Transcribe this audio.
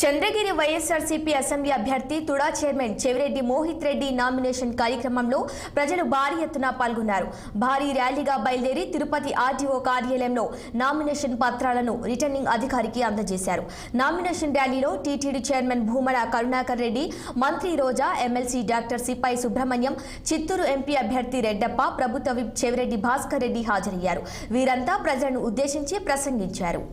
Chandragiri YSRCP assembly అభ్యర్థి TUDA chairman Chevireddy Mohit Reddy nomination కార్యక్రమంలో ప్రజలు భారీ ఎత్తున పాల్గొన్నారు. భారీ ర్యాలీగా బయలుదేరి తిరుపతి ఆర్డీఓ కార్యాలయంలో నామినేషన్ పత్రాలను రిటర్నింగ్ అధికారికి అందజేశారు. నామినేషన్ ర్యాలీలో టీటీడీ చైర్మన్ భూమన కరుణాకర్ రెడ్డి, మంత్రి రోజా, ఎమ్మెల్సీ డాక్టర్ సిపాయి సుబ్రహ్మణ్యం, చిత్తూరు ఎంపీ అభ్యర్థి రెడ్డప్ప, ప్రభుత్వ విప్ చెవిరెడ్డి భాస్కర్ రెడ్డి హాజరయ్యారు. వీరంతా ప్రజలను ఉద్దేశించి ప్రసంగించారు.